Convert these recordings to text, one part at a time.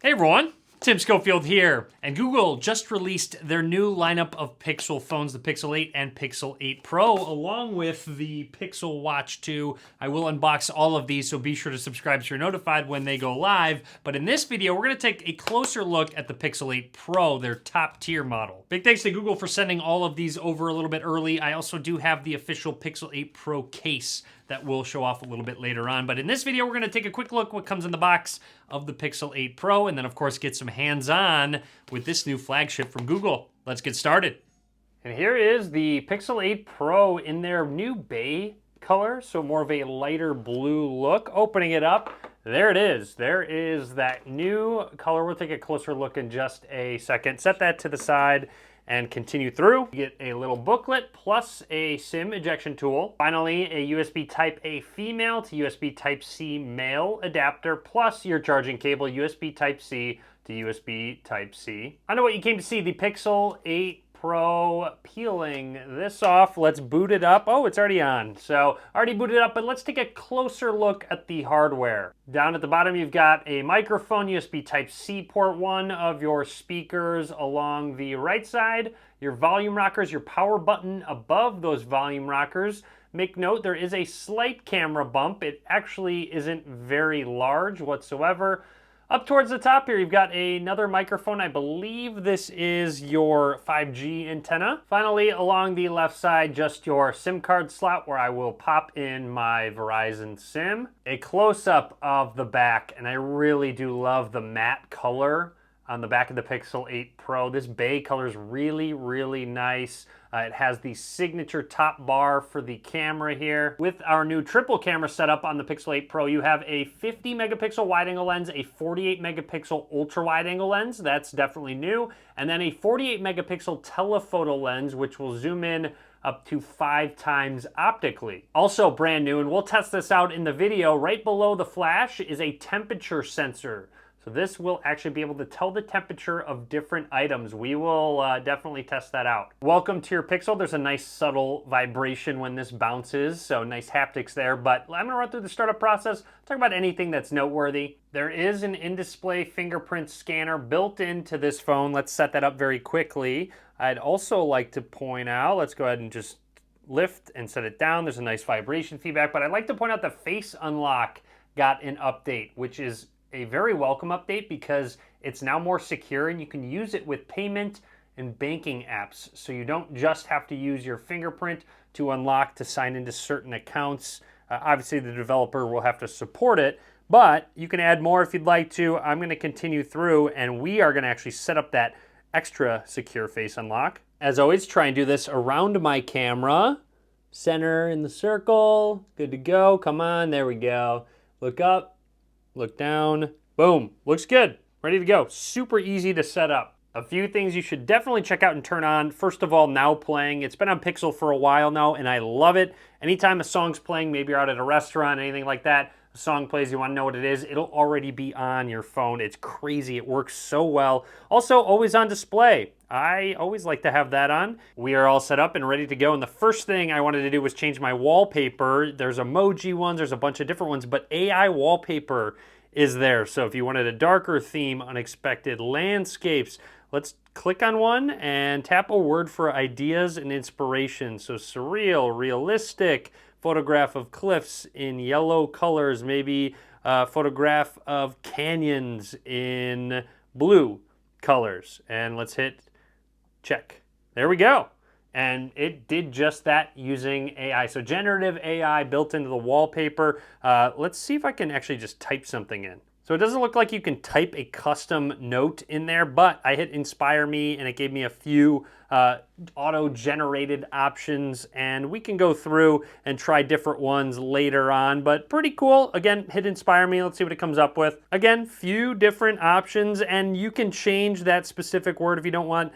Hey everyone, Tim Schofield here, and Google just released their new lineup of Pixel phones, the Pixel 8 and Pixel 8 Pro, along with the Pixel Watch 2. I will unbox all of these, so be sure to subscribe so you're notified when they go live. But in this video, we're going to take a closer look at the Pixel 8 Pro, their top tier model. Big thanks to Google for sending all of these over a little bit early. I also do have the official Pixel 8 Pro case that will show off a little bit later on. But in this video, we're gonna take a quick look what comes in the box of the Pixel 8 Pro, and then of course get some hands-on with this new flagship from Google. Let's get started. And here is the Pixel 8 Pro in their new bay color, so more of a lighter blue look. Opening it up, there it is. There is that new color. We'll take a closer look in just a second. Set that to the side and continue through. You get a little booklet plus a SIM ejection tool. Finally, a USB Type-A female to USB Type-C male adapter, plus your charging cable, USB Type-C to USB Type-C. I know what you came to see, the Pixel 8 Pro. Peeling this off, let's boot it up. Oh, it's already on. So already booted up, but let's take a closer look at the hardware. Down at the bottom, you've got a microphone, USB Type-C port, one of your speakers along the right side, your volume rockers, your power button above those volume rockers. Make note, there is a slight camera bump. It actually isn't very large whatsoever. Up towards the top here, you've got another microphone. I believe this is your 5G antenna. Finally, along the left side, just your SIM card slot where I will pop in my Verizon SIM. A close-up of the back, and I really do love the matte color on the back of the Pixel 8 Pro. This bay color is really, really nice. It has the signature top bar for the camera here. With our new triple camera setup on the Pixel 8 Pro, you have a 50 megapixel wide angle lens, a 48 megapixel ultra wide angle lens, that's definitely new, and then a 48 megapixel telephoto lens, which will zoom in up to 5 times optically. Also brand new, and we'll test this out in the video, right below the flash is a temperature sensor. So this will actually be able to tell the temperature of different items. We will definitely test that out. Welcome to your Pixel. There's a nice subtle vibration when this bounces, so nice haptics there. But I'm gonna run through the startup process, talk about anything that's noteworthy. There is an in-display fingerprint scanner built into this phone. Let's set that up very quickly. I'd also like to point out, let's go ahead and just lift and set it down. There's a nice vibration feedback, but I'd like to point out the Face Unlock got an update, which is a very welcome update because it's now more secure and you can use it with payment and banking apps. So you don't just have to use your fingerprint to unlock to sign into certain accounts. Obviously the developer will have to support it, but you can add more if you'd like to. I'm going to continue through and we are going to actually set up that extra secure Face Unlock. As always, try and do this around my camera. Center in the circle, good to go. Come on, there we go. Look up. Look down, boom, looks good, ready to go. Super easy to set up. A few things you should definitely check out and turn on. First of all, Now Playing. It's been on Pixel for a while now, and I love it. Anytime a song's playing, maybe you're out at a restaurant, anything like that, a song plays, you want to know what it is, it'll already be on your phone. It's crazy, it works so well. Also, always on display. I always like to have that on. We are all set up and ready to go, and the first thing I wanted to do was change my wallpaper. There's emoji ones, there's a bunch of different ones, but AI wallpaper is there. So if you wanted a darker theme, unexpected landscapes, let's click on one and tap a word for ideas and inspiration. So surreal, realistic, photograph of cliffs in yellow colors, maybe a photograph of canyons in blue colors. And let's hit check. There we go. And it did just that using AI. So generative AI built into the wallpaper. Let's see if I can actually just type something in. So it doesn't look like you can type a custom note in there, but I hit Inspire Me and it gave me a few auto-generated options, and we can go through and try different ones later on, but pretty cool. Again, hit Inspire Me, let's see what it comes up with. Again, few different options, and you can change that specific word if you don't want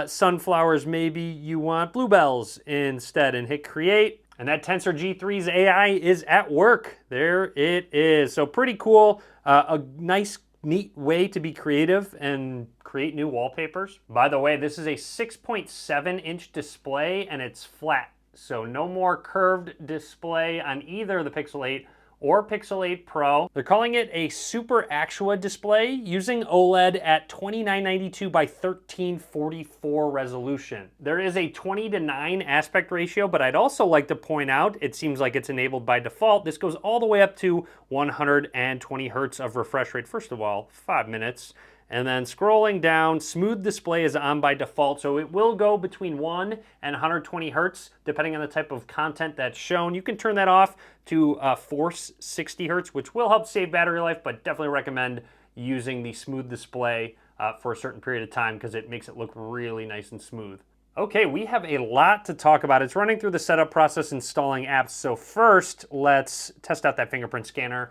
sunflowers, maybe you want bluebells instead, and hit Create. And that Tensor G3's AI is at work. There it is. So pretty cool. A nice, neat way to be creative and create new wallpapers. By the way, this is a 6.7-inch display and it's flat. So no more curved display on either the Pixel 8 or Pixel 8 Pro. They're calling it a Super Actua display using OLED at 2992 by 1344 resolution. There is a 20:9 aspect ratio, but I'd also like to point out, it seems like it's enabled by default. This goes all the way up to 120 hertz of refresh rate. First of all, 5 minutes. And then scrolling down, smooth display is on by default, so it will go between 1 and 120 hertz, depending on the type of content that's shown. You can turn that off to force 60 hertz, which will help save battery life, but definitely recommend using the smooth display for a certain period of time because it makes it look really nice and smooth. Okay, we have a lot to talk about. It's running through the setup process, installing apps. So first, let's test out that fingerprint scanner.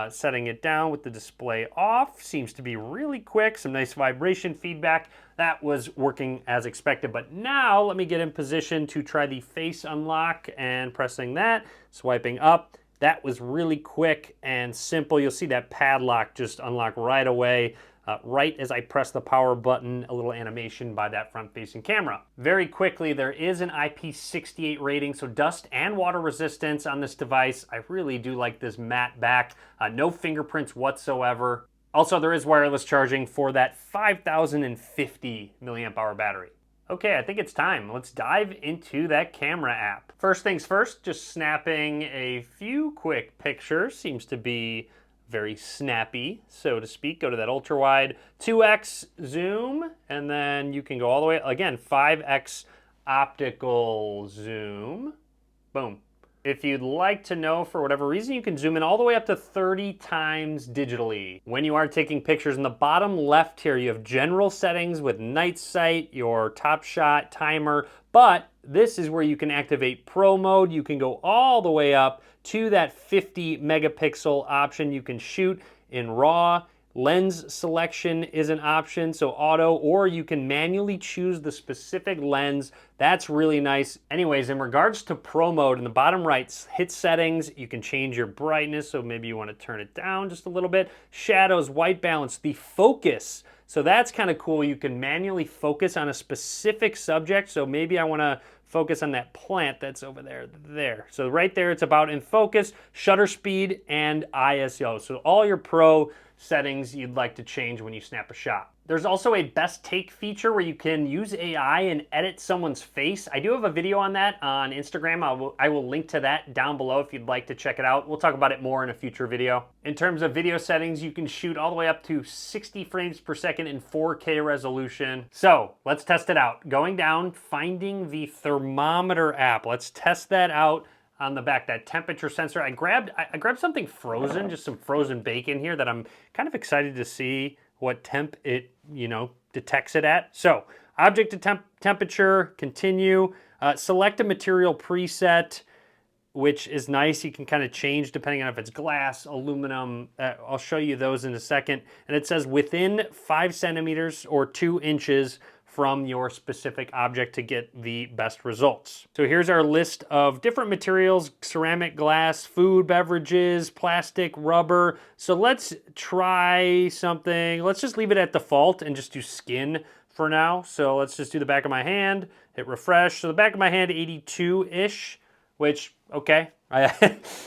Setting it down with the display off seems to be really quick. Some nice vibration feedback. That was working as expected. But now let me get in position to try the face unlock and pressing that, swiping up. That was really quick and simple. You'll see that padlock just unlock right away. Right as I press the power button, a little animation by that front-facing camera. Very quickly, there is an IP68 rating, so dust and water resistance on this device. I really do like this matte back. No fingerprints whatsoever. Also, there is wireless charging for that 5050 milliamp hour battery. Okay, I think it's time. Let's dive into that camera app. First things first, just snapping a few quick pictures. Seems to be very snappy, so to speak. Go to that ultra wide, 2x zoom, and then you can go all the way, again, 5x optical zoom. Boom. If you'd like to know, for whatever reason, you can zoom in all the way up to 30 times digitally. When you are taking pictures, in the bottom left here, you have general settings with night sight, your top shot, timer, but this is where you can activate pro mode. You can go all the way up to that 50 megapixel option. You can shoot in RAW. Lens selection is an option, so auto, or you can manually choose the specific lens. That's really nice. Anyways, in regards to pro mode, in the bottom right, hit settings. You can change your brightness, so maybe you want to turn it down just a little bit. Shadows, white balance, the focus. So that's kind of cool. You can manually focus on a specific subject. So maybe I want to focus on that plant that's over there. So right there, it's about in focus, shutter speed, and ISO. So all your pro settings you'd like to change when you snap a shot. There's also a best take feature where you can use AI and edit someone's face. I do have a video on that on Instagram. I will link to that down below if you'd like to check it out. We'll talk about it more in a future video. In terms of video settings, you can shoot all the way up to 60 frames per second in 4K resolution. So let's test it out. Going down, finding the Thermometer app. Let's test that out. On the back, that temperature sensor. I grabbed something frozen, just some frozen bacon here that I'm kind of excited to see what temp it, detects it at. So, object to temperature, continue, select a material preset, which is nice. You can kind of change depending on if it's glass, aluminum. I'll show you those in a second. And it says within 5 centimeters or 2 inches from your specific object to get the best results. So here's our list of different materials: ceramic, glass, food, beverages, plastic, rubber. So let's try something. Let's just leave it at default and just do skin for now. So let's just do the back of my hand, hit refresh. So the back of my hand, 82-ish, which, okay.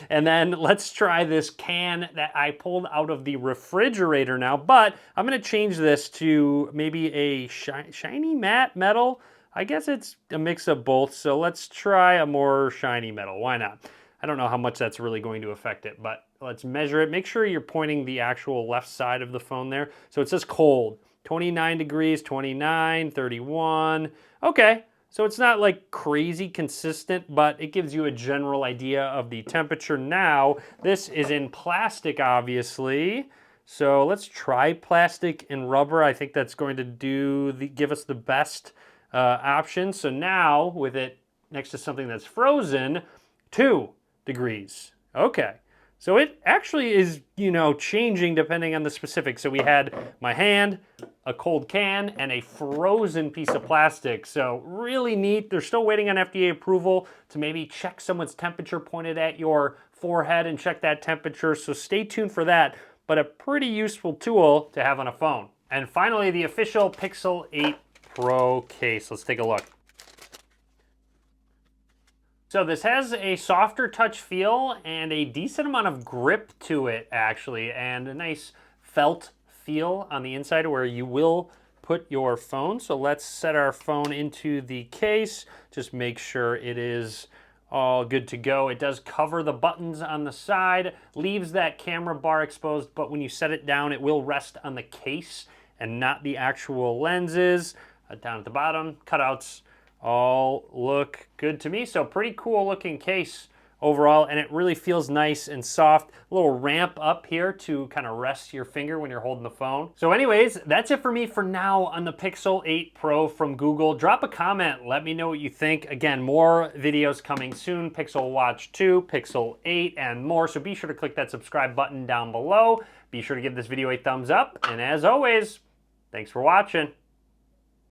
And then let's try this can that I pulled out of the refrigerator now, but I'm gonna change this to maybe a shiny matte metal. I guess it's a mix of both, so let's try a more shiny metal. Why not? I don't know how much that's really going to affect it, but let's measure it. Make sure you're pointing the actual left side of the phone there. So it says cold, 29 degrees, 29, 31. Okay. So it's not like crazy consistent, but it gives you a general idea of the temperature. Now, this is in plastic, obviously. So let's try plastic and rubber. I think that's going to give us the best option. So now, with it next to something that's frozen, 2 degrees. Okay. So it actually is, changing depending on the specifics. So we had my hand, a cold can, and a frozen piece of plastic. So really neat. They're still waiting on FDA approval to maybe check someone's temperature pointed at your forehead and check that temperature. So stay tuned for that, but a pretty useful tool to have on a phone. And finally, the official Pixel 8 Pro case. Let's take a look. So this has a softer touch feel and a decent amount of grip to it, actually, and a nice felt feel on the inside where you will put your phone. So let's set our phone into the case. Just make sure it is all good to go. It does cover the buttons on the side, leaves that camera bar exposed, but when you set it down, it will rest on the case and not the actual lenses. Down at the bottom, cutouts all look good to me. So pretty cool looking case overall, and it really feels nice and soft. A little ramp up here to kind of rest your finger when you're holding the phone. So anyways, that's it for me for now on the Pixel 8 Pro from Google. Drop a comment, let me know what you think. Again, more videos coming soon, Pixel Watch 2, Pixel 8, and more. So be sure to click that subscribe button down below. Be sure to give this video a thumbs up, and as always, thanks for watching.